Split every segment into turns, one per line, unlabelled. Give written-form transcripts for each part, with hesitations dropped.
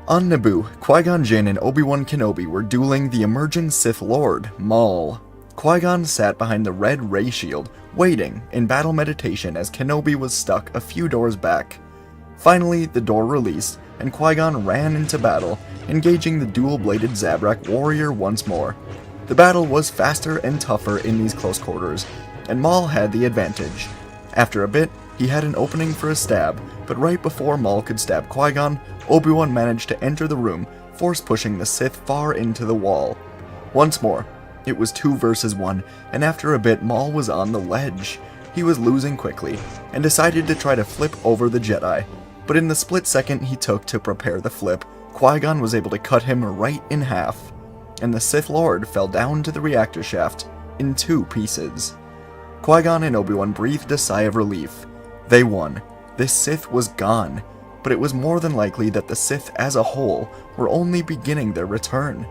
On Naboo, Qui-Gon Jinn and Obi-Wan Kenobi were dueling the emerging Sith Lord, Maul. Qui-Gon sat behind the red ray shield, waiting in battle meditation as Kenobi was stuck a few doors back. Finally, the door released, and Qui-Gon ran into battle, engaging the dual-bladed Zabrak warrior once more. The battle was faster and tougher in these close quarters, and Maul had the advantage. After a bit, he had an opening for a stab, but right before Maul could stab Qui-Gon, Obi-Wan managed to enter the room, force-pushing the Sith far into the wall. Once more, it was 2 versus 1, and after a bit Maul was on the ledge. He was losing quickly, and decided to try to flip over the Jedi. But in the split second he took to prepare the flip, Qui-Gon was able to cut him right in half, and the Sith Lord fell down to the reactor shaft in 2 pieces. Qui-Gon and Obi-Wan breathed a sigh of relief. They won. This Sith was gone, but it was more than likely that the Sith as a whole were only beginning their return.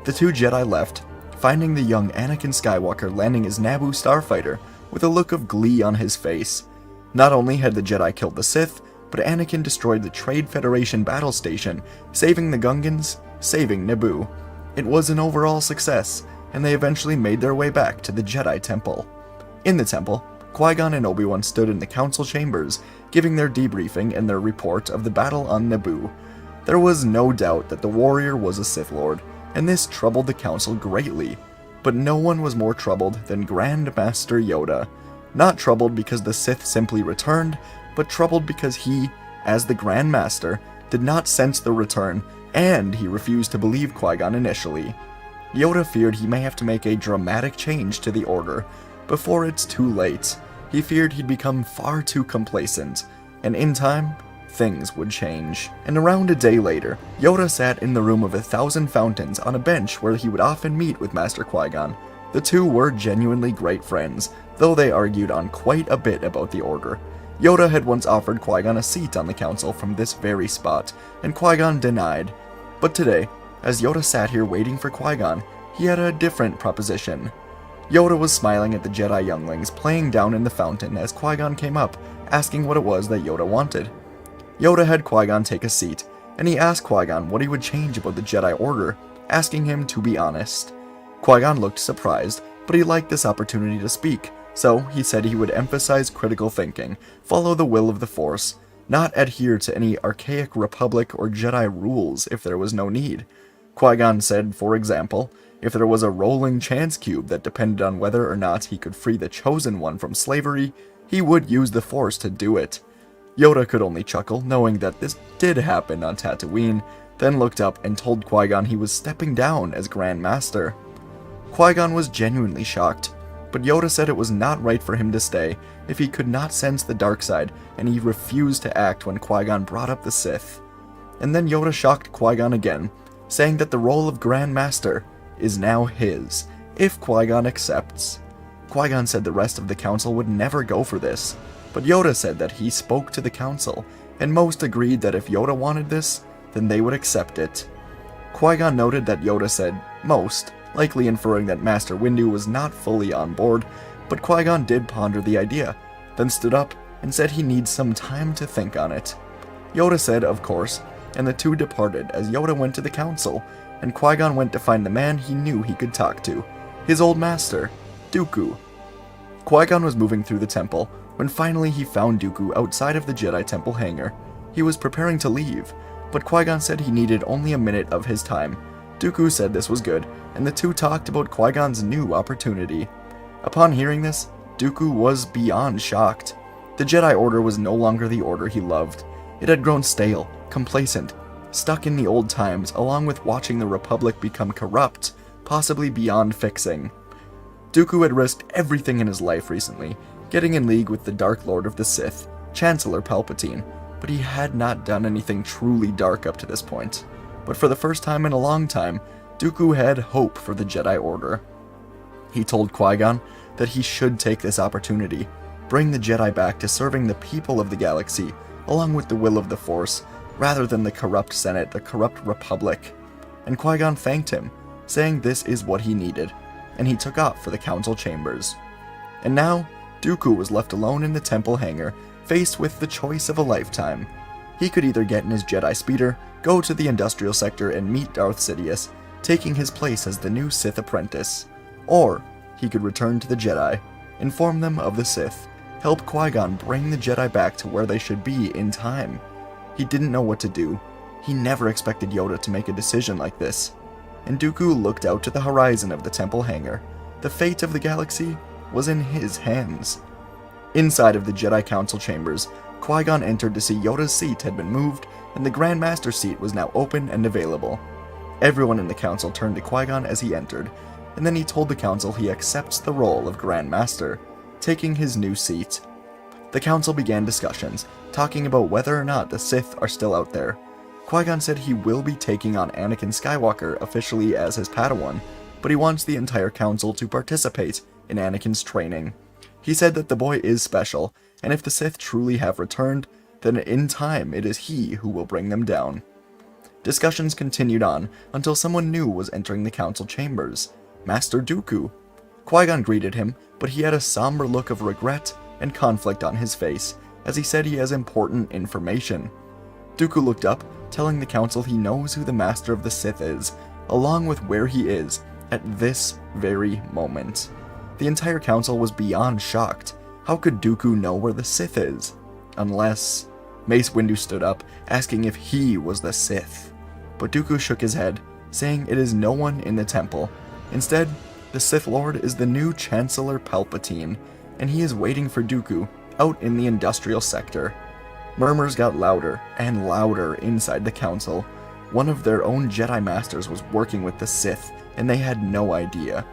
The 2 Jedi left, finding the young Anakin Skywalker landing his Naboo starfighter with a look of glee on his face. Not only had the Jedi killed the Sith, but Anakin destroyed the Trade Federation battle station, saving the Gungans, saving Naboo. It was an overall success, and they eventually made their way back to the Jedi Temple. In the temple, Qui-Gon and Obi-Wan stood in the council chambers, giving their debriefing and their report of the battle on Naboo. There was no doubt that the warrior was a Sith Lord, and this troubled the council greatly. But no one was more troubled than Grand Master Yoda. Not troubled because the Sith simply returned, but troubled because he, as the Grand Master, did not sense the return, and he refused to believe Qui-Gon initially. Yoda feared he may have to make a dramatic change to the Order before it's too late. He feared he'd become far too complacent, and in time, things would change. And around a day later, Yoda sat in the room of 1,000 fountains on a bench where he would often meet with Master Qui-Gon. The two were genuinely great friends, though they argued on quite a bit about the Order. Yoda had once offered Qui-Gon a seat on the council from this very spot, and Qui-Gon denied. But today, as Yoda sat here waiting for Qui-Gon, he had a different proposition. Yoda was smiling at the Jedi younglings playing down in the fountain as Qui-Gon came up, asking what it was that Yoda wanted. Yoda had Qui-Gon take a seat, and he asked Qui-Gon what he would change about the Jedi Order, asking him to be honest. Qui-Gon looked surprised, but he liked this opportunity to speak, so he said he would emphasize critical thinking, follow the will of the Force, not adhere to any archaic Republic or Jedi rules if there was no need. Qui-Gon said, for example, if there was a rolling chance cube that depended on whether or not he could free the Chosen One from slavery, he would use the Force to do it. Yoda could only chuckle, knowing that this did happen on Tatooine, then looked up and told Qui-Gon he was stepping down as Grand Master. Qui-Gon was genuinely shocked, but Yoda said it was not right for him to stay if he could not sense the dark side, and he refused to act when Qui-Gon brought up the Sith. And then Yoda shocked Qui-Gon again, saying that the role of Grand Master is now his, if Qui-Gon accepts. Qui-Gon said the rest of the council would never go for this, but Yoda said that he spoke to the council, and most agreed that if Yoda wanted this, then they would accept it. Qui-Gon noted that Yoda said most, likely inferring that Master Windu was not fully on board, but Qui-Gon did ponder the idea, then stood up and said he needs some time to think on it. Yoda said, of course, and the two departed as Yoda went to the council, and Qui-Gon went to find the man he knew he could talk to, his old master, Dooku. Qui-Gon was moving through the temple, when finally he found Dooku outside of the Jedi Temple hangar. He was preparing to leave, but Qui-Gon said he needed only a minute of his time. Dooku said this was good, and the two talked about Qui-Gon's new opportunity. Upon hearing this, Dooku was beyond shocked. The Jedi Order was no longer the order he loved. It had grown stale, complacent, stuck in the old times, along with watching the Republic become corrupt, possibly beyond fixing. Dooku had risked everything in his life recently, getting in league with the Dark Lord of the Sith, Chancellor Palpatine, but he had not done anything truly dark up to this point. But for the first time in a long time, Dooku had hope for the Jedi Order. He told Qui-Gon that he should take this opportunity, bring the Jedi back to serving the people of the galaxy, along with the will of the Force, rather than the corrupt Senate, the corrupt Republic. And Qui-Gon thanked him, saying this is what he needed, and he took off for the council chambers. And now, Dooku was left alone in the temple hangar, faced with the choice of a lifetime. He could either get in his Jedi speeder, go to the industrial sector and meet Darth Sidious, taking his place as the new Sith apprentice. Or he could return to the Jedi, inform them of the Sith, help Qui Gon bring the Jedi back to where they should be in time. He didn't know what to do. He never expected Yoda to make a decision like this. And Dooku looked out to the horizon of the temple hangar. The fate of the galaxy was in his hands. Inside of the Jedi Council chambers, Qui-Gon entered to see Yoda's seat had been moved, and the Grand Master's seat was now open and available. Everyone in the council turned to Qui-Gon as he entered, and then he told the council he accepts the role of Grand Master, taking his new seat. The council began discussions, talking about whether or not the Sith are still out there. Qui-Gon said he will be taking on Anakin Skywalker officially as his Padawan, but he wants the entire council to participate in Anakin's training. He said that the boy is special, and if the Sith truly have returned, then in time it is he who will bring them down. Discussions continued on until someone new was entering the council chambers, Master Dooku. Qui-Gon greeted him, but he had a somber look of regret and conflict on his face, as he said he has important information. Dooku looked up, telling the council he knows who the Master of the Sith is, along with where he is at this very moment. The entire council was beyond shocked. How could Dooku know where the Sith is? Unless... Mace Windu stood up, asking if he was the Sith. But Dooku shook his head, saying it is no one in the temple. Instead, the Sith Lord is the new Chancellor Palpatine, and he is waiting for Dooku out in the industrial sector. Murmurs got louder and louder inside the council. One of their own Jedi Masters was working with the Sith, and they had no idea.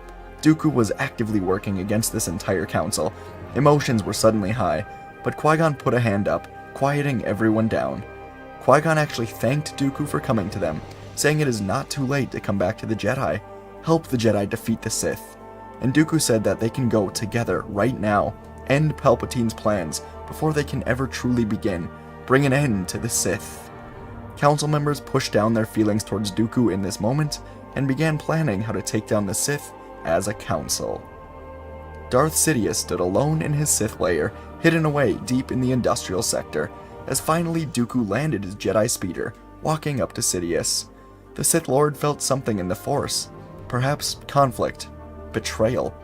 Dooku was actively working against this entire council. Emotions were suddenly high, but Qui-Gon put a hand up, quieting everyone down. Qui-Gon actually thanked Dooku for coming to them, saying it is not too late to come back to the Jedi, help the Jedi defeat the Sith. And Dooku said that they can go together right now, end Palpatine's plans before they can ever truly begin, bring an end to the Sith. Council members pushed down their feelings towards Dooku in this moment, and began planning how to take down the Sith as a council. Darth Sidious stood alone in his Sith lair, hidden away deep in the industrial sector, as finally Dooku landed his Jedi speeder, walking up to Sidious. The Sith Lord felt something in the Force, perhaps conflict, betrayal,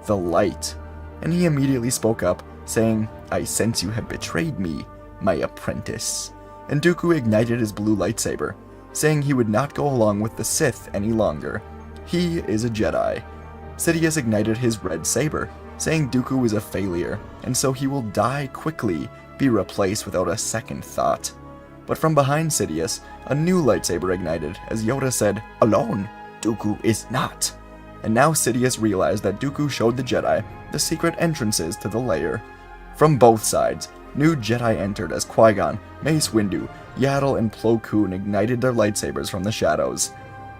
the light, and he immediately spoke up, saying, "I sense you have betrayed me, my apprentice." And Dooku ignited his blue lightsaber, saying he would not go along with the Sith any longer. He is a Jedi. Sidious ignited his red saber, saying Dooku is a failure, and so he will die quickly, be replaced without a second thought. But from behind Sidious, a new lightsaber ignited as Yoda said, "Alone, Dooku is not." And now Sidious realized that Dooku showed the Jedi the secret entrances to the lair. From both sides, new Jedi entered as Qui-Gon, Mace Windu, Yaddle, and Plo Koon ignited their lightsabers from the shadows.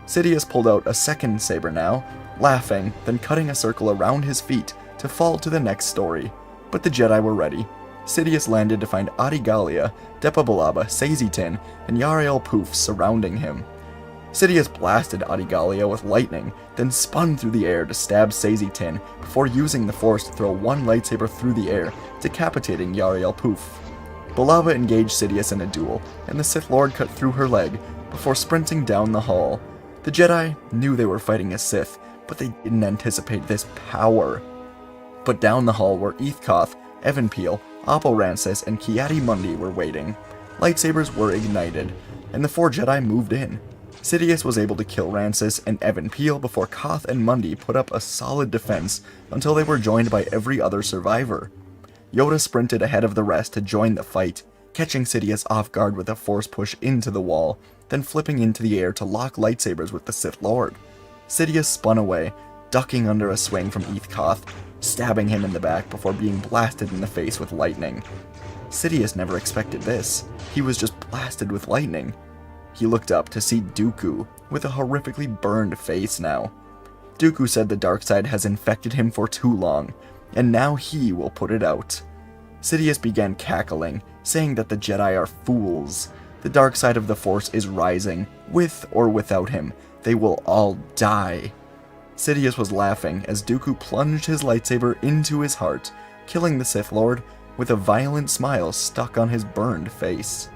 Sidious pulled out a second saber now, laughing, then cutting a circle around his feet to fall to the next story. But the Jedi were ready. Sidious landed to find Adi Gallia, Depa Billaba, Sazy Tin, and Yarael Poof surrounding him. Sidious blasted Adi Gallia with lightning, then spun through the air to stab Sazy Tin before using the Force to throw one lightsaber through the air, decapitating Yarael Poof. Billaba engaged Sidious in a duel, and the Sith Lord cut through her leg before sprinting down the hall. The Jedi knew they were fighting a Sith, but they didn't anticipate this power. But down the hall where Koth, Evan Peel, Oppo Rancis, and Ki-Adi-Mundi were waiting. Lightsabers were ignited, and the four Jedi moved in. Sidious was able to kill Rancis and Evan Peel before Koth and Mundi put up a solid defense until they were joined by every other survivor. Yoda sprinted ahead of the rest to join the fight, catching Sidious off guard with a Force push into the wall, then flipping into the air to lock lightsabers with the Sith Lord. Sidious spun away, ducking under a swing from Koth, stabbing him in the back before being blasted in the face with lightning. Sidious never expected this. He was just blasted with lightning. He looked up to see Dooku, with a horrifically burned face now. Dooku said the dark side has infected him for too long, and now he will put it out. Sidious began cackling, saying that the Jedi are fools. The dark side of the Force is rising, with or without him. They will all die. Sidious was laughing as Dooku plunged his lightsaber into his heart, killing the Sith Lord with a violent smile stuck on his burned face.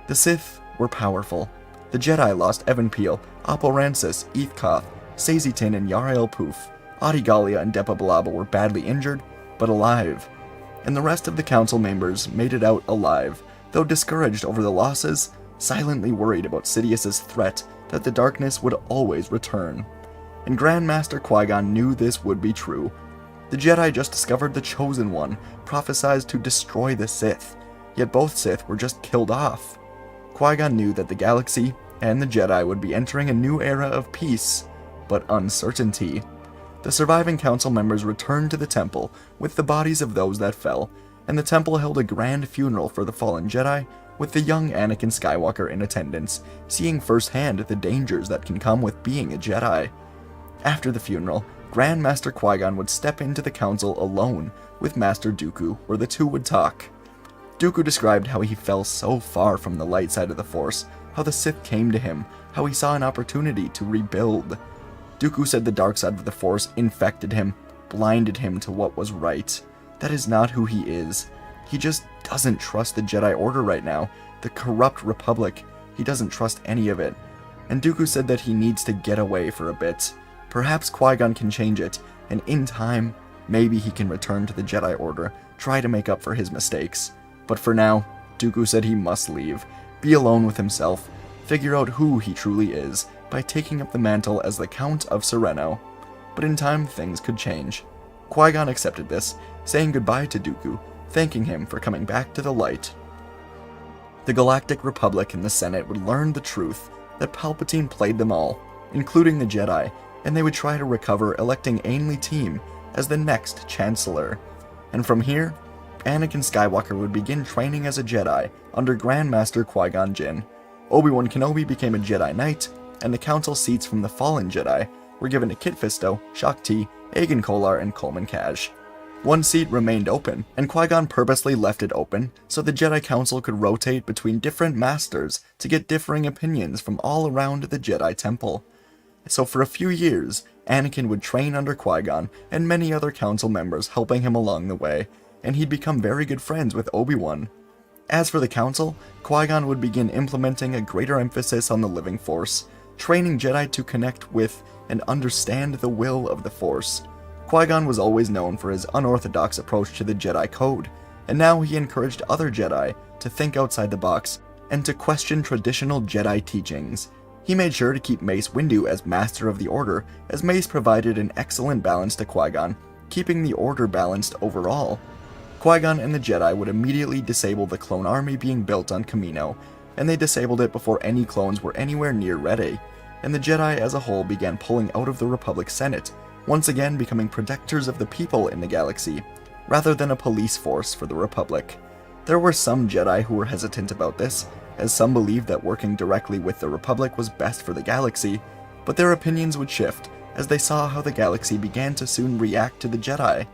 The Sith were powerful. The Jedi lost Evan Peel, Oppo Rancis, Eth Koth, Sazitin, and Yarael Poof. Adigalia and Depa Billaba were badly injured, but alive. And the rest of the council members made it out alive, though discouraged over the losses, silently worried about Sidious's threat that the darkness would always return. And Grandmaster Qui-Gon knew this would be true. The Jedi just discovered the Chosen One, prophesied to destroy the Sith, yet both Sith were just killed off. Qui-Gon knew that the galaxy and the Jedi would be entering a new era of peace, but uncertainty. The surviving council members returned to the temple with the bodies of those that fell, and the temple held a grand funeral for the fallen Jedi, with the young Anakin Skywalker in attendance, seeing firsthand the dangers that can come with being a Jedi. After the funeral, Grandmaster Qui-Gon would step into the council alone with Master Dooku, where the two would talk. Dooku described how he fell so far from the light side of the Force, how the Sith came to him, how he saw an opportunity to rebuild. Dooku said the dark side of the Force infected him, blinded him to what was right. That is not who he is. He just doesn't trust the Jedi Order right now, the corrupt Republic. He doesn't trust any of it. And Dooku said that he needs to get away for a bit. Perhaps Qui-Gon can change it, and in time, maybe he can return to the Jedi Order, try to make up for his mistakes. But for now, Dooku said he must leave, be alone with himself, figure out who he truly is, by taking up the mantle as the Count of Sereno. But in time, things could change. Qui-Gon accepted this, saying goodbye to Dooku, thanking him for coming back to the light. The Galactic Republic and the Senate would learn the truth that Palpatine played them all, including the Jedi, and they would try to recover, electing Ainley Team as the next Chancellor. And from here, Anakin Skywalker would begin training as a Jedi under Grandmaster Qui-Gon Jinn. Obi-Wan Kenobi became a Jedi Knight, and the council seats from the fallen Jedi were given to Kit Fisto, Shaak Ti, Aegon Kolar, and Coleman Kaj. One seat remained open, and Qui-Gon purposely left it open so the Jedi Council could rotate between different masters to get differing opinions from all around the Jedi Temple. So for a few years, Anakin would train under Qui-Gon and many other council members helping him along the way, and he'd become very good friends with Obi-Wan. As for the council, Qui-Gon would begin implementing a greater emphasis on the living Force, training Jedi to connect with and understand the will of the Force. Qui-Gon was always known for his unorthodox approach to the Jedi Code, and now he encouraged other Jedi to think outside the box and to question traditional Jedi teachings. He made sure to keep Mace Windu as Master of the Order, as Mace provided an excellent balance to Qui-Gon, keeping the Order balanced overall. Qui-Gon and the Jedi would immediately disable the clone army being built on Kamino, and they disabled it before any clones were anywhere near ready, and the Jedi as a whole began pulling out of the Republic Senate, once again becoming protectors of the people in the galaxy, rather than a police force for the Republic. There were some Jedi who were hesitant about this, as some believed that working directly with the Republic was best for the galaxy, but their opinions would shift as they saw how the galaxy began to soon react to the Jedi.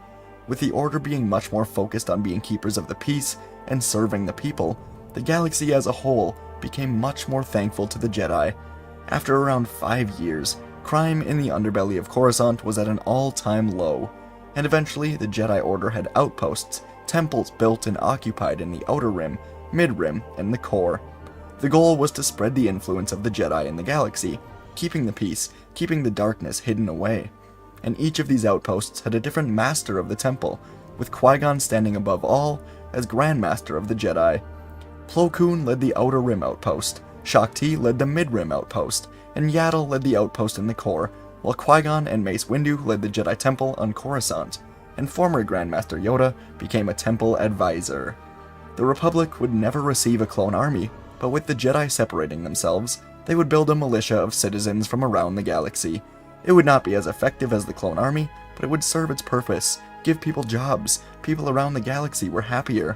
With the Order being much more focused on being keepers of the peace and serving the people, the galaxy as a whole became much more thankful to the Jedi. After around 5 years, crime in the underbelly of Coruscant was at an all-time low, and eventually the Jedi Order had outposts, temples built and occupied in the Outer Rim, Mid-Rim, and the Core. The goal was to spread the influence of the Jedi in the galaxy, keeping the peace, keeping the darkness hidden away. And each of these outposts had a different master of the temple, with Qui-Gon standing above all as Grand Master of the Jedi. Plo Koon led the Outer Rim outpost, Shaak Ti led the Mid-Rim outpost, and Yaddle led the outpost in the Core, while Qui-Gon and Mace Windu led the Jedi Temple on Coruscant, and former Grandmaster Yoda became a temple advisor. The Republic would never receive a clone army, but with the Jedi separating themselves, they would build a militia of citizens from around the galaxy. It would not be as effective as the clone army, but it would serve its purpose, give people jobs, people around the galaxy were happier.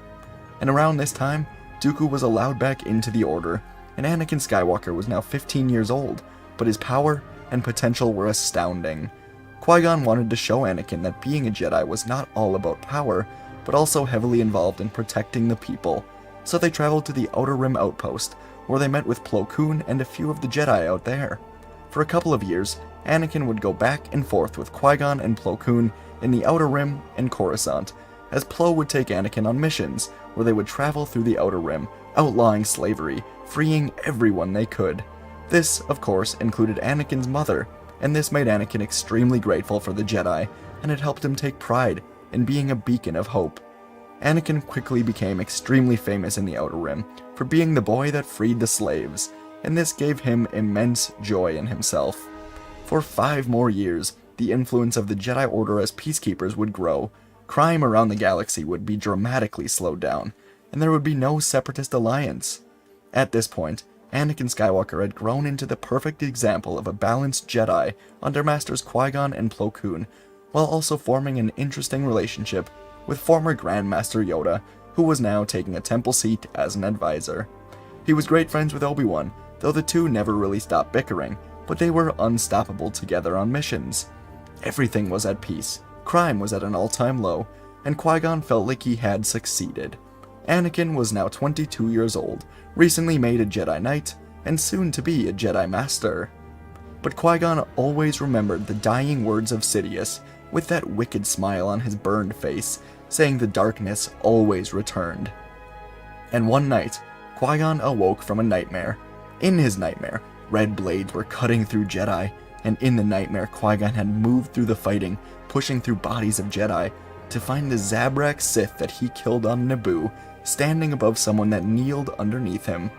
And around this time, Dooku was allowed back into the Order, and Anakin Skywalker was now 15 years old, but his power and potential were astounding. Qui-Gon wanted to show Anakin that being a Jedi was not all about power, but also heavily involved in protecting the people, so they traveled to the Outer Rim outpost, where they met with Plo Koon and a few of the Jedi out there. For a couple of years, Anakin would go back and forth with Qui-Gon and Plo Koon in the Outer Rim and Coruscant, as Plo would take Anakin on missions, where they would travel through the Outer Rim, outlawing slavery, freeing everyone they could. This, of course, included Anakin's mother, and this made Anakin extremely grateful for the Jedi, and it helped him take pride in being a beacon of hope. Anakin quickly became extremely famous in the Outer Rim for being the boy that freed the slaves, and this gave him immense joy in himself. For 5 more years, the influence of the Jedi Order as peacekeepers would grow, crime around the galaxy would be dramatically slowed down, and there would be no separatist alliance. At this point, Anakin Skywalker had grown into the perfect example of a balanced Jedi under Masters Qui Gon and Plo Koon, while also forming an interesting relationship with former Grand Master Yoda, who was now taking a temple seat as an advisor. He was great friends with Obi-Wan, though the two never really stopped bickering, but they were unstoppable together on missions. Everything was at peace, crime was at an all-time low, and Qui-Gon felt like he had succeeded. Anakin was now 22 years old, recently made a Jedi Knight, and soon to be a Jedi Master. But Qui-Gon always remembered the dying words of Sidious, with that wicked smile on his burned face, saying the darkness always returned. And one night, Qui-Gon awoke from a nightmare. In his nightmare, red blades were cutting through Jedi, and in the nightmare Qui-Gon had moved through the fighting, pushing through bodies of Jedi, to find the Zabrak Sith that he killed on Naboo, standing above someone that kneeled underneath him.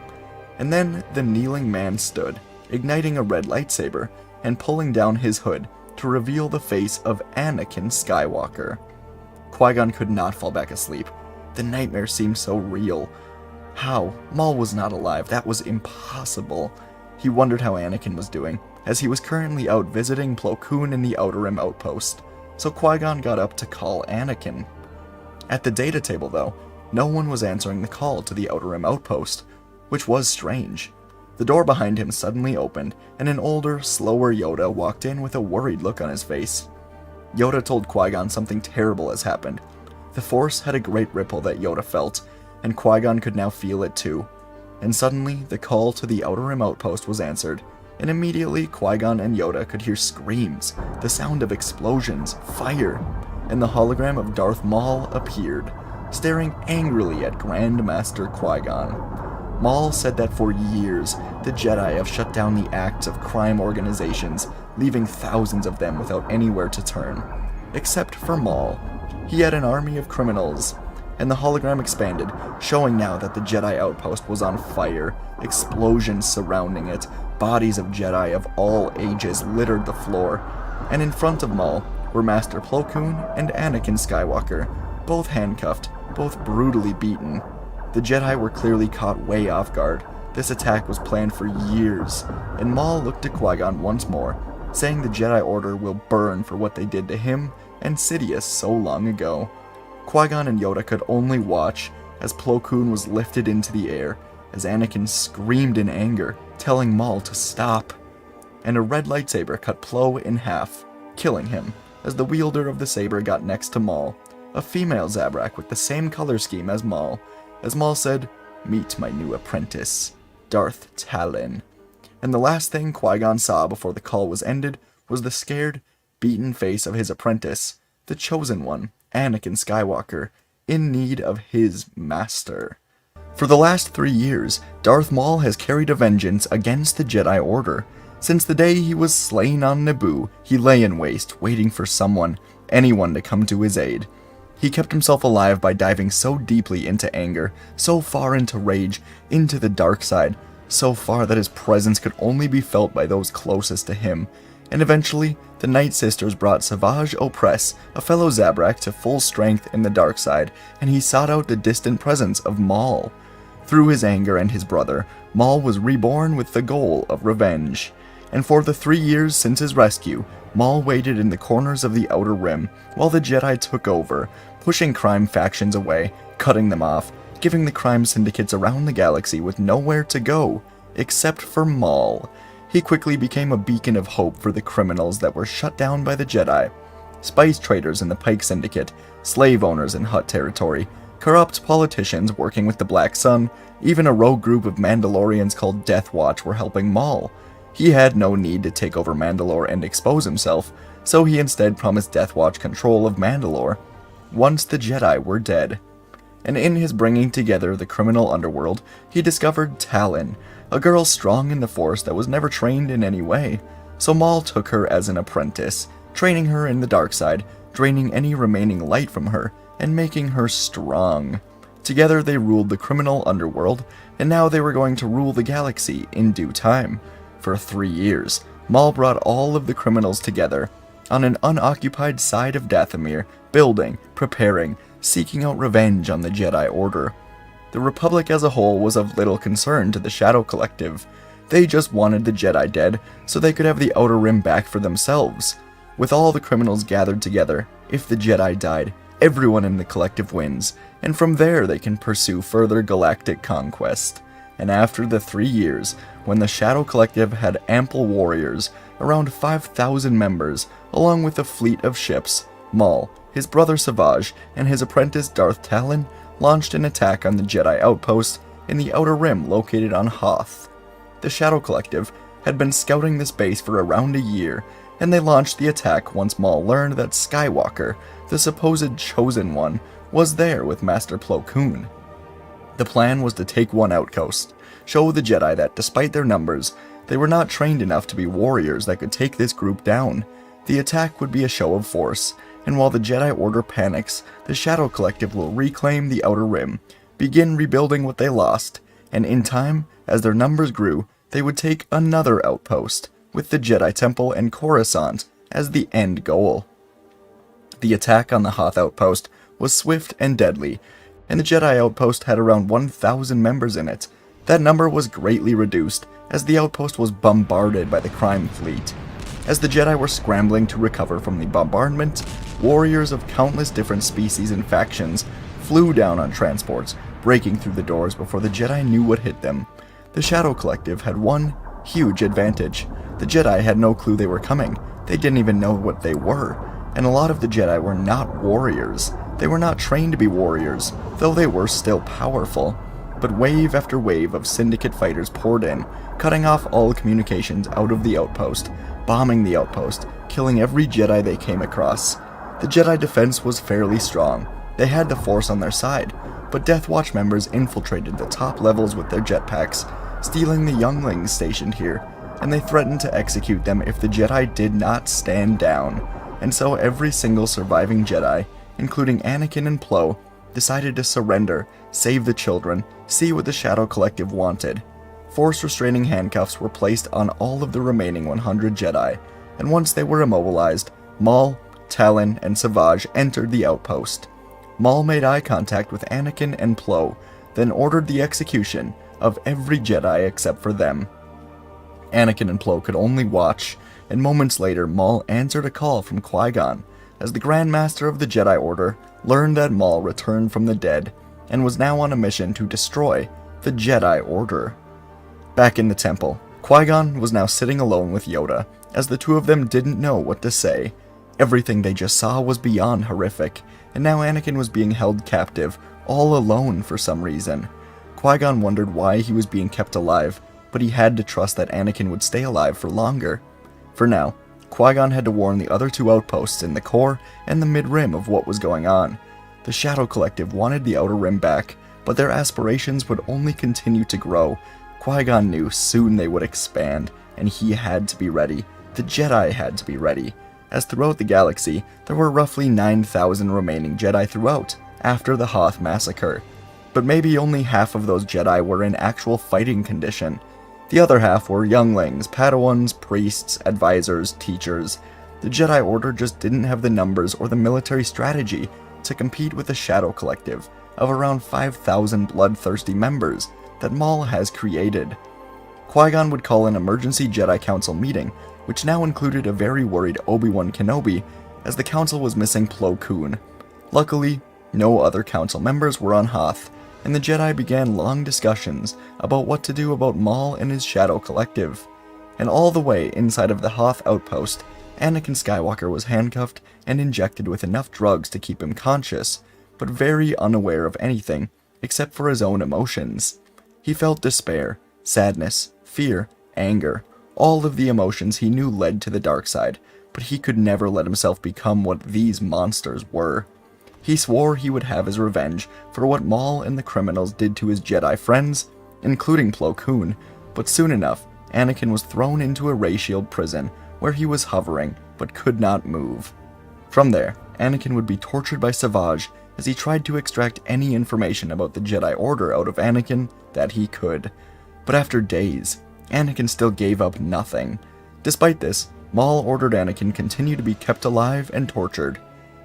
And then the kneeling man stood, igniting a red lightsaber, and pulling down his hood to reveal the face of Anakin Skywalker. Qui-Gon could not fall back asleep. The nightmare seemed so real. How? Maul was not alive. That was impossible. He wondered how Anakin was doing, as he was currently out visiting Plo Koon in the Outer Rim outpost, so Qui-Gon got up to call Anakin. At the data table, though, no one was answering the call to the Outer Rim outpost, which was strange. The door behind him suddenly opened, and an older, slower Yoda walked in with a worried look on his face. Yoda told Qui-Gon something terrible has happened. The Force had a great ripple that Yoda felt, and Qui-Gon could now feel it too. And suddenly, the call to the Outer Rim outpost was answered, and immediately Qui-Gon and Yoda could hear screams, the sound of explosions, fire, and the hologram of Darth Maul appeared, staring angrily at Grand Master Qui-Gon. Maul said that for years, the Jedi have shut down the acts of crime organizations, leaving thousands of them without anywhere to turn. Except for Maul. He had an army of criminals, and the hologram expanded, showing now that the Jedi outpost was on fire, explosions surrounding it, bodies of Jedi of all ages littered the floor, and in front of Maul were Master Plo Koon and Anakin Skywalker, both handcuffed, both brutally beaten. The Jedi were clearly caught way off guard. This attack was planned for years, and Maul looked at Qui-Gon once more, saying the Jedi Order will burn for what they did to him and Sidious so long ago. Qui-Gon and Yoda could only watch as Plo Koon was lifted into the air, as Anakin screamed in anger, telling Maul to stop. And a red lightsaber cut Plo in half, killing him, as the wielder of the saber got next to Maul, a female Zabrak with the same color scheme as Maul said, "Meet my new apprentice, Darth Talon." And the last thing Qui-Gon saw before the call was ended was the scared, beaten face of his apprentice, the chosen one, Anakin Skywalker, in need of his master. For the last 3 years, Darth Maul has carried a vengeance against the Jedi Order. Since the day he was slain on Naboo, he lay in waste, waiting for someone, anyone to come to his aid. He kept himself alive by diving so deeply into anger, so far into rage, into the dark side, so far that his presence could only be felt by those closest to him. And eventually, the Night Sisters brought Savage Opress, a fellow Zabrak, to full strength in the dark side, and he sought out the distant presence of Maul. Through his anger and his brother, Maul was reborn with the goal of revenge. And for the 3 years since his rescue, Maul waited in the corners of the Outer Rim, while the Jedi took over, pushing crime factions away, cutting them off, giving the crime syndicates around the galaxy with nowhere to go, except for Maul. He quickly became a beacon of hope for the criminals that were shut down by the Jedi. Spice traders in the Pike Syndicate, slave owners in Hutt territory, corrupt politicians working with the Black Sun, even a rogue group of Mandalorians called Death Watch were helping Maul. He had no need to take over Mandalore and expose himself, so he instead promised Death Watch control of Mandalore once the Jedi were dead. And in his bringing together the criminal underworld, he discovered Talon, a girl strong in the Force that was never trained in any way. So Maul took her as an apprentice, training her in the dark side, draining any remaining light from her, and making her strong. Together they ruled the criminal underworld, and now they were going to rule the galaxy in due time. For 3 years, Maul brought all of the criminals together on an unoccupied side of Dathomir, building, preparing, seeking out revenge on the Jedi Order. The Republic as a whole was of little concern to the Shadow Collective. They just wanted the Jedi dead so they could have the Outer Rim back for themselves. With all the criminals gathered together, if the Jedi died, everyone in the collective wins, and from there they can pursue further galactic conquest. And after the 3 years, when the Shadow Collective had ample warriors, around 5,000 members, along with a fleet of ships, Maul, his brother Savage, and his apprentice Darth Talon launched an attack on the Jedi outpost in the Outer Rim located on Hoth. The Shadow Collective had been scouting this base for around a year, and they launched the attack once Maul learned that Skywalker, the supposed Chosen One, was there with Master Plo Koon. The plan was to take one outpost, show the Jedi that despite their numbers, they were not trained enough to be warriors that could take this group down. The attack would be a show of force, and while the Jedi Order panics, the Shadow Collective will reclaim the Outer Rim, begin rebuilding what they lost, and in time, as their numbers grew, they would take another outpost, with the Jedi Temple and Coruscant as the end goal. The attack on the Hoth outpost was swift and deadly, and the Jedi outpost had around 1,000 members in it. That number was greatly reduced as the outpost was bombarded by the crime fleet. As the Jedi were scrambling to recover from the bombardment, warriors of countless different species and factions flew down on transports, breaking through the doors before the Jedi knew what hit them. The Shadow Collective had one huge advantage. The Jedi had no clue they were coming. They didn't even know what they were, and a lot of the Jedi were not warriors. They were not trained to be warriors, though they were still powerful. But wave after wave of Syndicate fighters poured in, cutting off all communications out of the outpost, bombing the outpost, killing every Jedi they came across. The Jedi defense was fairly strong. They had the Force on their side, but Death Watch members infiltrated the top levels with their jetpacks, stealing the younglings stationed here, and they threatened to execute them if the Jedi did not stand down. And so every single surviving Jedi, including Anakin and Plo, decided to surrender, save the children, see what the Shadow Collective wanted. Force restraining handcuffs were placed on all of the remaining 100 Jedi, and once they were immobilized, Maul, Talon, and Savage entered the outpost. Maul made eye contact with Anakin and Plo, then ordered the execution of every Jedi except for them. Anakin and Plo could only watch, and moments later Maul answered a call from Qui Gon, as the Grand Master of the Jedi Order learned that Maul returned from the dead, and was now on a mission to destroy the Jedi Order. Back in the temple, Qui Gon was now sitting alone with Yoda, as the two of them didn't know what to say. Everything they just saw was beyond horrific, and now Anakin was being held captive, all alone for some reason. Qui Gon wondered why he was being kept alive, but he had to trust that Anakin would stay alive for longer. For now, Qui Gon had to warn the other two outposts in the core and the mid-rim of what was going on. The Shadow Collective wanted the Outer Rim back, but their aspirations would only continue to grow. Qui Gon knew soon they would expand, and he had to be ready. The Jedi had to be ready, as throughout the galaxy, there were roughly 9,000 remaining Jedi throughout, after the Hoth massacre. But maybe only half of those Jedi were in actual fighting condition. The other half were younglings, Padawans, priests, advisors, teachers. The Jedi Order just didn't have the numbers or the military strategy to compete with the Shadow Collective of around 5,000 bloodthirsty members that Maul has created. Qui-Gon would call an emergency Jedi Council meeting, which now included a very worried Obi-Wan Kenobi, as the Council was missing Plo Koon. Luckily, no other Council members were on Hoth, and the Jedi began long discussions about what to do about Maul and his Shadow Collective. And all the way inside of the Hoth outpost, Anakin Skywalker was handcuffed and injected with enough drugs to keep him conscious, but very unaware of anything except for his own emotions. He felt despair, sadness, fear, anger, all of the emotions he knew led to the dark side, but he could never let himself become what these monsters were. He swore he would have his revenge for what Maul and the criminals did to his Jedi friends, including Plo Koon, But soon enough, Anakin was thrown into a ray shield prison where he was hovering but could not move. From there, Anakin would be tortured by Savage as he tried to extract any information about the Jedi Order out of Anakin that he could. But after days, Anakin still gave up nothing. Despite this, Maul ordered Anakin continue to be kept alive and tortured.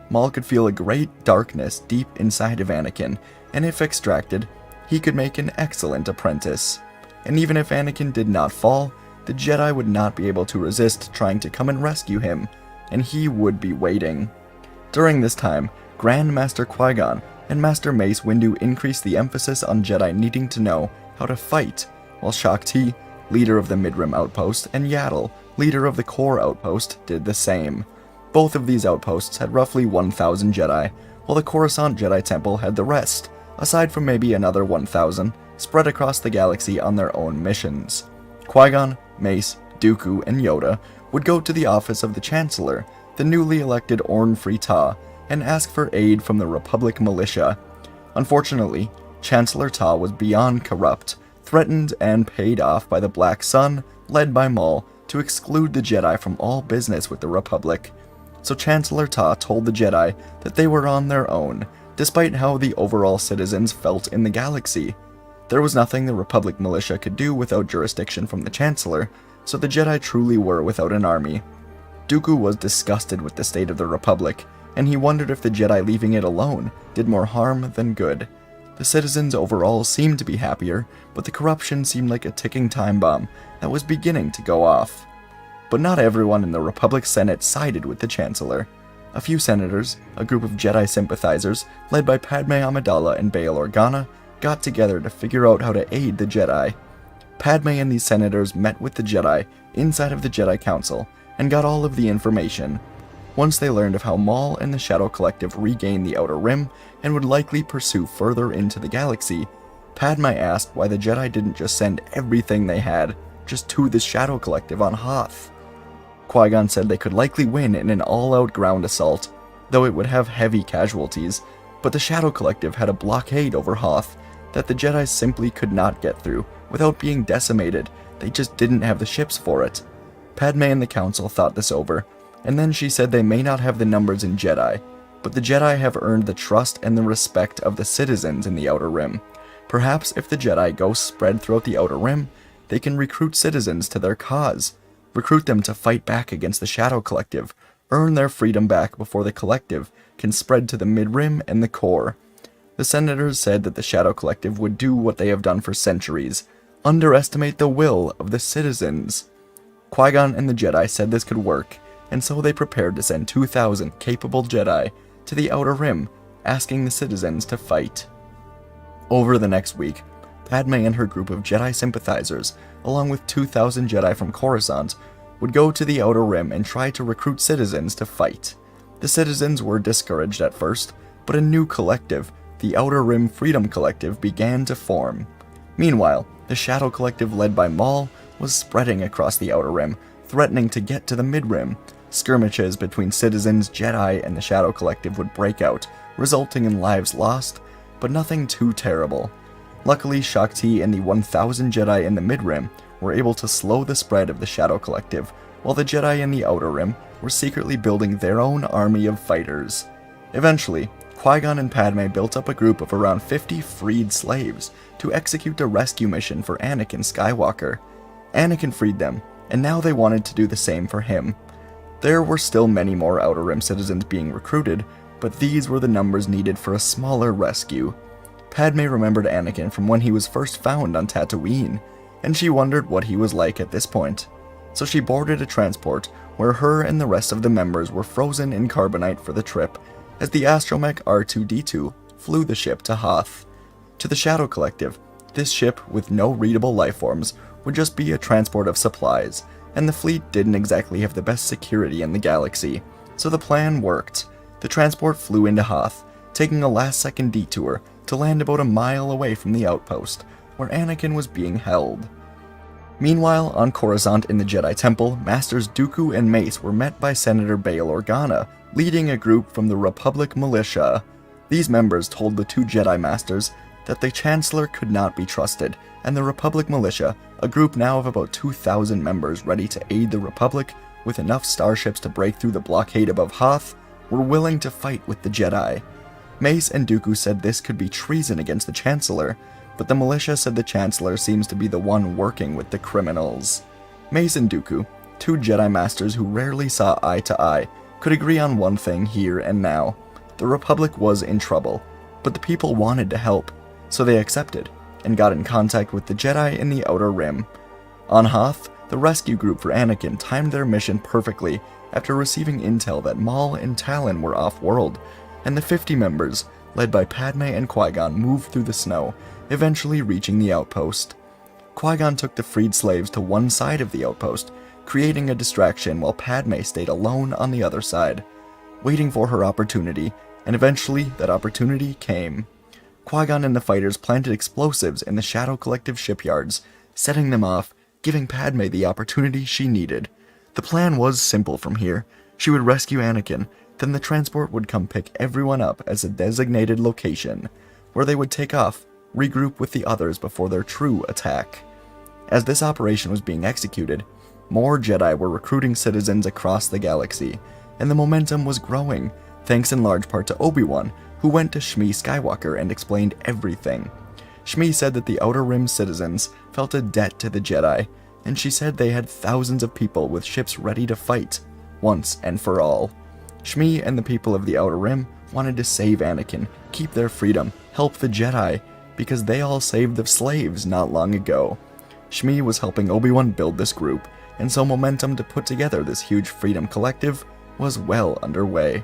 Maul could feel a great darkness deep inside of Anakin, and if extracted, he could make an excellent apprentice. And even if Anakin did not fall, the Jedi would not be able to resist trying to come and rescue him, and he would be waiting. During this time, Grand Master Qui Gon and Master Mace Windu increased the emphasis on Jedi needing to know how to fight, while Shaak Ti, leader of the Midrim Outpost, and Yaddle, leader of the Core Outpost, did the same. Both of these outposts had roughly 1,000 Jedi, while the Coruscant Jedi Temple had the rest, aside from maybe another 1,000, spread across the galaxy on their own missions. Qui-Gon, Mace, Dooku, and Yoda would go to the office of the Chancellor, the newly elected Orn Free Taa, and ask for aid from the Republic militia. Unfortunately, Chancellor Taa was beyond corrupt, threatened and paid off by the Black Sun, led by Maul, to exclude the Jedi from all business with the Republic. So Chancellor Taa told the Jedi that they were on their own, despite how the overall citizens felt in the galaxy. There was nothing the Republic militia could do without jurisdiction from the Chancellor, so the Jedi truly were without an army. Dooku was disgusted with the state of the Republic, and he wondered if the Jedi leaving it alone did more harm than good. The citizens overall seemed to be happier, but the corruption seemed like a ticking time bomb that was beginning to go off. But not everyone in the Republic Senate sided with the Chancellor. A few senators, a group of Jedi sympathizers led by Padme Amidala and Bail Organa, got together to figure out how to aid the Jedi. Padme and these senators met with the Jedi inside of the Jedi Council and got all of the information. Once they learned of how Maul and the Shadow Collective regained the Outer Rim and would likely pursue further into the galaxy, Padme asked why the Jedi didn't just send everything they had just to the Shadow Collective on Hoth. Qui-Gon said they could likely win in an all-out ground assault, though it would have heavy casualties, but the Shadow Collective had a blockade over Hoth that the Jedi simply could not get through without being decimated. They just didn't have the ships for it. Padme and the Council thought this over, and then she said they may not have the numbers in Jedi, but the Jedi have earned the trust and the respect of the citizens in the Outer Rim. Perhaps if the Jedi go spread throughout the Outer Rim, they can recruit citizens to their cause, recruit them to fight back against the Shadow Collective, earn their freedom back before the Collective can spread to the Mid-Rim and the Core. The senators said that the Shadow Collective would do what they have done for centuries, underestimate the will of the citizens. Qui-Gon and the Jedi said this could work, and so they prepared to send 2,000 capable Jedi to the Outer Rim, asking the citizens to fight. Over the next week, Padme and her group of Jedi sympathizers, along with 2,000 Jedi from Coruscant, would go to the Outer Rim and try to recruit citizens to fight. The citizens were discouraged at first, but a new collective, the Outer Rim Freedom Collective, began to form. Meanwhile, the Shadow Collective led by Maul was spreading across the Outer Rim, threatening to get to the Mid-Rim. Skirmishes between citizens, Jedi, and the Shadow Collective would break out, resulting in lives lost, but nothing too terrible. Luckily, Shaak Ti and the 1,000 Jedi in the Mid-Rim were able to slow the spread of the Shadow Collective, while the Jedi in the Outer Rim were secretly building their own army of fighters. Eventually, Qui-Gon and Padme built up a group of around 50 freed slaves to execute a rescue mission for Anakin Skywalker. Anakin freed them, and now they wanted to do the same for him. There were still many more Outer Rim citizens being recruited, but these were the numbers needed for a smaller rescue. Padme remembered Anakin from when he was first found on Tatooine, and she wondered what he was like at this point. So she boarded a transport where her and the rest of the members were frozen in carbonite for the trip, as the astromech R2-D2 flew the ship to Hoth. To the Shadow Collective, this ship with no readable lifeforms would just be a transport of supplies, and the fleet didn't exactly have the best security in the galaxy, so the plan worked. The transport flew into Hoth, taking a last-second detour to land about a mile away from the outpost, where Anakin was being held. Meanwhile, on Coruscant in the Jedi Temple, Masters Dooku and Mace were met by Senator Bail Organa, leading a group from the Republic militia. These members told the two Jedi Masters that the Chancellor could not be trusted, and the Republic Militia, a group now of about 2,000 members ready to aid the Republic with enough starships to break through the blockade above Hoth, were willing to fight with the Jedi. Mace and Dooku said this could be treason against the Chancellor, but the militia said the Chancellor seems to be the one working with the criminals. Mace and Dooku, two Jedi Masters who rarely saw eye to eye, could agree on one thing here and now. The Republic was in trouble, but the people wanted to help, so they accepted, and got in contact with the Jedi in the Outer Rim. On Hoth, the rescue group for Anakin timed their mission perfectly after receiving intel that Maul and Talon were off-world, and the 50 members, led by Padme and Qui Gon, moved through the snow, eventually reaching the outpost. Qui Gon took the freed slaves to one side of the outpost, creating a distraction while Padme stayed alone on the other side, waiting for her opportunity, and eventually that opportunity came. Qui Gon and the fighters planted explosives in the Shadow Collective shipyards, setting them off, giving Padme the opportunity she needed. The plan was simple from here. She would rescue Anakin, then the transport would come pick everyone up at a designated location, where they would take off, regroup with the others before their true attack. As this operation was being executed, more Jedi were recruiting citizens across the galaxy, and the momentum was growing, thanks in large part to Obi-Wan, who went to Shmi Skywalker and explained everything. Shmi said that the Outer Rim citizens felt a debt to the Jedi, and she said they had thousands of people with ships ready to fight, once and for all. Shmi and the people of the Outer Rim wanted to save Anakin, keep their freedom, help the Jedi, because they all saved the slaves not long ago. Shmi was helping Obi-Wan build this group, and so momentum to put together this huge freedom collective was well underway.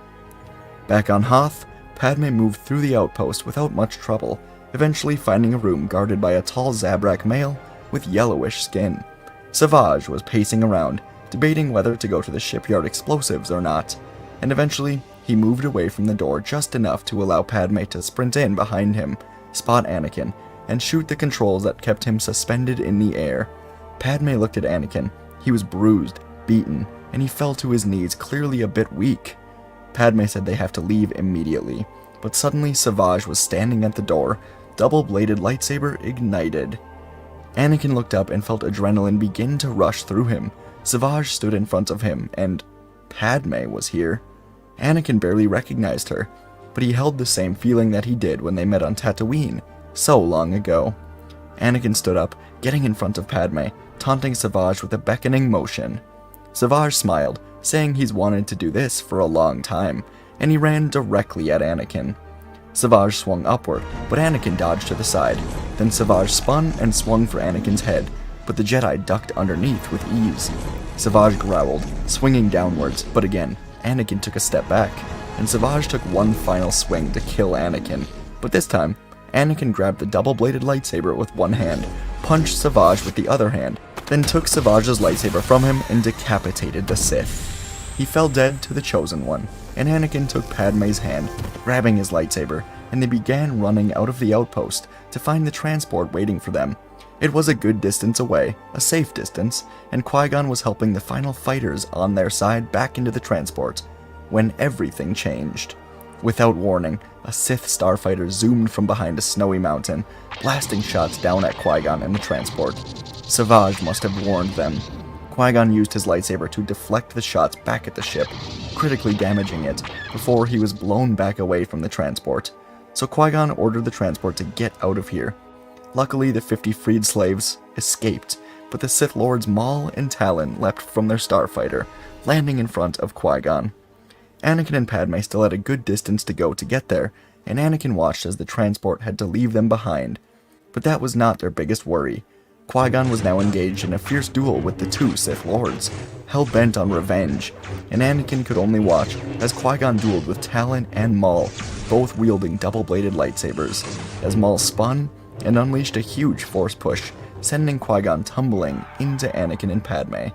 Back on Hoth, Padme moved through the outpost without much trouble, eventually finding a room guarded by a tall Zabrak male with yellowish skin. Savage was pacing around, debating whether to go to the shipyard explosives or not, and eventually he moved away from the door just enough to allow Padme to sprint in behind him, spot Anakin, and shoot the controls that kept him suspended in the air. Padme looked at Anakin. He was bruised, beaten, and he fell to his knees, clearly a bit weak. Padme said they have to leave immediately, but suddenly Savage was standing at the door, double-bladed lightsaber ignited. Anakin looked up and felt adrenaline begin to rush through him. Savage stood in front of him, and Padme was here. Anakin barely recognized her, but he held the same feeling that he did when they met on Tatooine, so long ago. Anakin stood up, getting in front of Padme, taunting Savage with a beckoning motion. Savage smiled, saying he's wanted to do this for a long time, and he ran directly at Anakin. Savage swung upward, but Anakin dodged to the side. Then Savage spun and swung for Anakin's head, but the Jedi ducked underneath with ease. Savage growled, swinging downwards, but again, Anakin took a step back, and Savage took one final swing to kill Anakin, but this time, Anakin grabbed the double-bladed lightsaber with one hand, punched Savage with the other hand, then took Savage's lightsaber from him and decapitated the Sith. He fell dead to the Chosen One, and Anakin took Padme's hand, grabbing his lightsaber, and they began running out of the outpost to find the transport waiting for them. It was a good distance away, a safe distance, and Qui Gon was helping the final fighters on their side back into the transport, when everything changed. Without warning, a Sith starfighter zoomed from behind a snowy mountain, blasting shots down at Qui Gon and the transport. Savage must have warned them. Qui Gon used his lightsaber to deflect the shots back at the ship, critically damaging it before he was blown back away from the transport. So Qui Gon ordered the transport to get out of here. Luckily, the 50 freed slaves escaped, but the Sith Lords Maul and Talon leapt from their starfighter, landing in front of Qui Gon. Anakin and Padme still had a good distance to go to get there, and Anakin watched as the transport had to leave them behind. But that was not their biggest worry. Qui Gon was now engaged in a fierce duel with the two Sith Lords, hell-bent on revenge, and Anakin could only watch as Qui Gon dueled with Talon and Maul, both wielding double-bladed lightsabers, as Maul spun and unleashed a huge force push, sending Qui Gon tumbling into Anakin and Padme.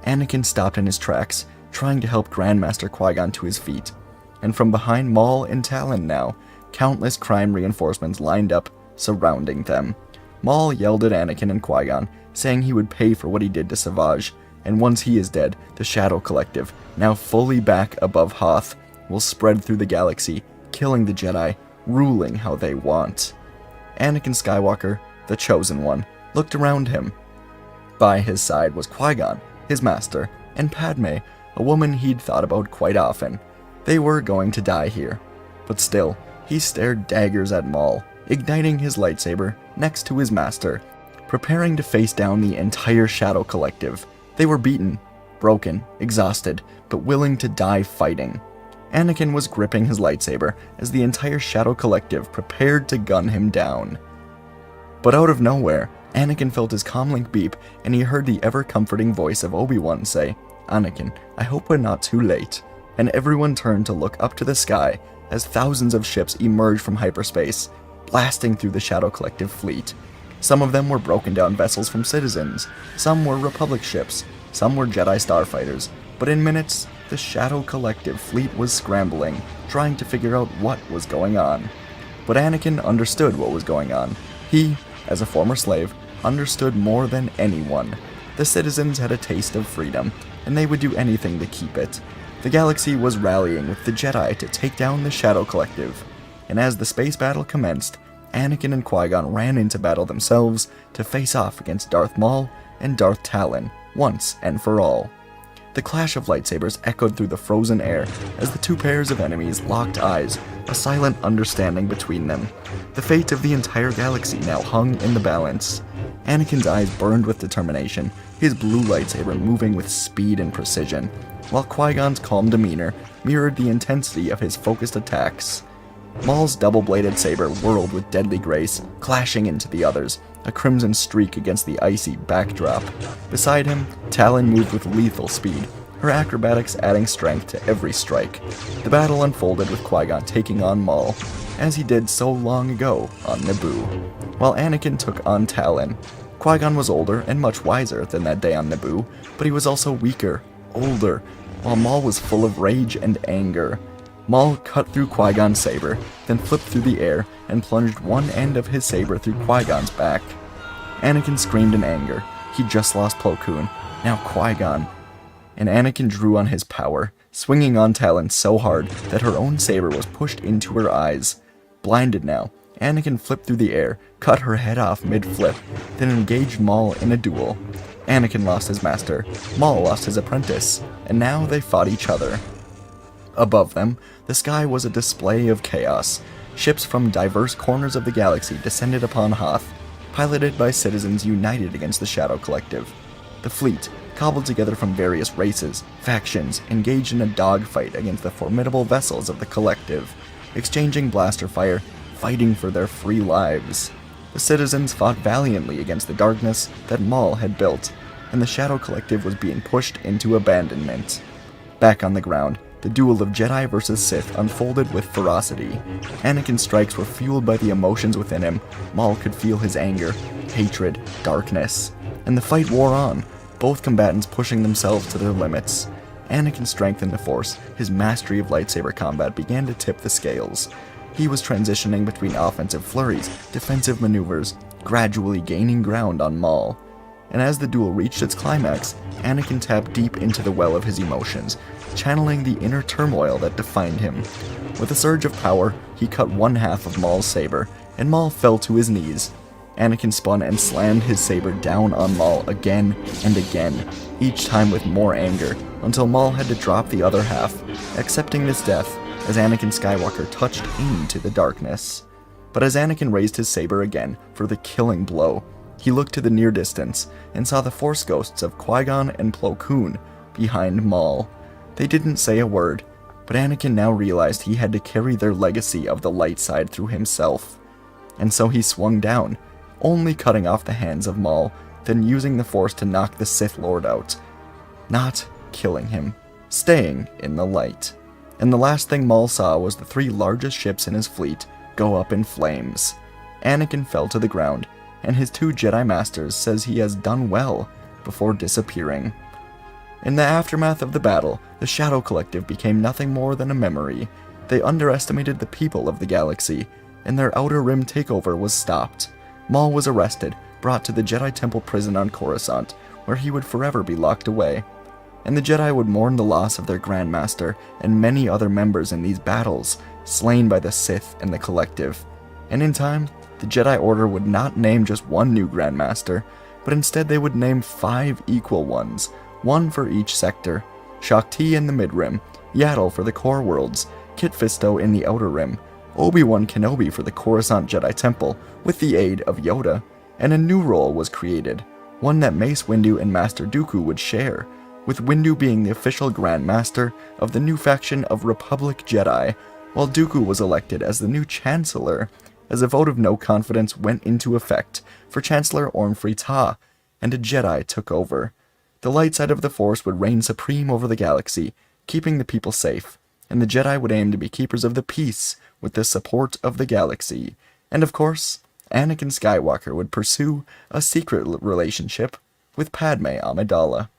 Anakin stopped in his tracks, trying to help Grandmaster Qui Gon to his feet, and from behind Maul and Talon now, countless crime reinforcements lined up, surrounding them. Maul yelled at Anakin and Qui Gon, saying he would pay for what he did to Savage, and once he is dead, the Shadow Collective, now fully back above Hoth, will spread through the galaxy, killing the Jedi, ruling how they want. Anakin Skywalker, the Chosen One, looked around him. By his side was Qui Gon, his master, and Padme, a woman he'd thought about quite often. They were going to die here. But still, he stared daggers at Maul, igniting his lightsaber next to his master, preparing to face down the entire Shadow Collective. They were beaten, broken, exhausted, but willing to die fighting. Anakin was gripping his lightsaber as the entire Shadow Collective prepared to gun him down. But out of nowhere, Anakin felt his comlink beep, and he heard the ever-comforting voice of Obi-Wan say, "Anakin, I hope we're not too late." And everyone turned to look up to the sky as thousands of ships emerged from hyperspace, blasting through the Shadow Collective fleet. Some of them were broken-down vessels from citizens, some were Republic ships, some were Jedi starfighters, but in minutes, the Shadow Collective fleet was scrambling, trying to figure out what was going on. But Anakin understood what was going on. He, as a former slave, understood more than anyone. The citizens had a taste of freedom, and they would do anything to keep it. The galaxy was rallying with the Jedi to take down the Shadow Collective, and as the space battle commenced, Anakin and Qui-Gon ran into battle themselves to face off against Darth Maul and Darth Talon, once and for all. The clash of lightsabers echoed through the frozen air as the two pairs of enemies locked eyes, a silent understanding between them. The fate of the entire galaxy now hung in the balance. Anakin's eyes burned with determination, his blue lightsaber moving with speed and precision, while Qui-Gon's calm demeanor mirrored the intensity of his focused attacks. Maul's double-bladed saber whirled with deadly grace, clashing into the others, a crimson streak against the icy backdrop. Beside him, Talon moved with lethal speed, her acrobatics adding strength to every strike. The battle unfolded with Qui-Gon taking on Maul, as he did so long ago on Naboo. While Anakin took on Talon, Qui-Gon was older and much wiser than that day on Naboo, but he was also weaker, older, while Maul was full of rage and anger. Maul cut through Qui-Gon's saber, then flipped through the air and plunged one end of his saber through Qui-Gon's back. Anakin screamed in anger. He'd just lost Plo Koon, now Qui-Gon. And Anakin drew on his power, swinging on Talon so hard that her own saber was pushed into her eyes. Blinded now, Anakin flipped through the air, cut her head off mid-flip, then engaged Maul in a duel. Anakin lost his master, Maul lost his apprentice, and now they fought each other. Above them, the sky was a display of chaos. Ships from diverse corners of the galaxy descended upon Hoth, piloted by citizens united against the Shadow Collective. The fleet, cobbled together from various races, factions, engaged in a dogfight against the formidable vessels of the Collective, exchanging blaster fire, fighting for their free lives. The citizens fought valiantly against the darkness that Maul had built, and the Shadow Collective was being pushed into abandonment. Back on the ground, the duel of Jedi versus Sith unfolded with ferocity. Anakin's strikes were fueled by the emotions within him. Maul could feel his anger, hatred, darkness. And the fight wore on, both combatants pushing themselves to their limits. Anakin's strength in the Force, his mastery of lightsaber combat began to tip the scales. He was transitioning between offensive flurries, defensive maneuvers, gradually gaining ground on Maul. And as the duel reached its climax, Anakin tapped deep into the well of his emotions, channeling the inner turmoil that defined him. With a surge of power, he cut one half of Maul's saber, and Maul fell to his knees. Anakin spun and slammed his saber down on Maul again and again, each time with more anger, until Maul had to drop the other half, accepting his death as Anakin Skywalker touched into the darkness. But as Anakin raised his saber again for the killing blow, he looked to the near distance and saw the Force ghosts of Qui-Gon and Plo Koon behind Maul. They didn't say a word, but Anakin now realized he had to carry their legacy of the light side through himself. And so he swung down, only cutting off the hands of Maul, then using the Force to knock the Sith Lord out. Not killing him, staying in the light. And the last thing Maul saw was the three largest ships in his fleet go up in flames. Anakin fell to the ground, and his two Jedi Masters says he has done well before disappearing. In the aftermath of the battle, the Shadow Collective became nothing more than a memory. They underestimated the people of the galaxy, and their Outer Rim takeover was stopped. Maul was arrested, brought to the Jedi Temple prison on Coruscant, where he would forever be locked away. And the Jedi would mourn the loss of their Grand Master and many other members in these battles, slain by the Sith and the Collective. And in time, The Jedi Order would not name just one new Grand Master, but instead they would name 5 equal ones, one for each sector: Shaak Ti in the Mid-Rim, Yaddle for the Core Worlds, Kit Fisto in the Outer Rim, Obi-Wan Kenobi for the Coruscant Jedi Temple with the aid of Yoda, and a new role was created, one that Mace Windu and Master Dooku would share, with Windu being the official Grand Master of the new faction of Republic Jedi, while Dooku was elected as the new Chancellor, as a vote of no confidence went into effect for Chancellor Ormfrey Ta, and a Jedi took over. The light side of the Force would reign supreme over the galaxy, keeping the people safe, and the Jedi would aim to be keepers of the peace with the support of the galaxy. And of course, Anakin Skywalker would pursue a secret relationship with Padme Amidala.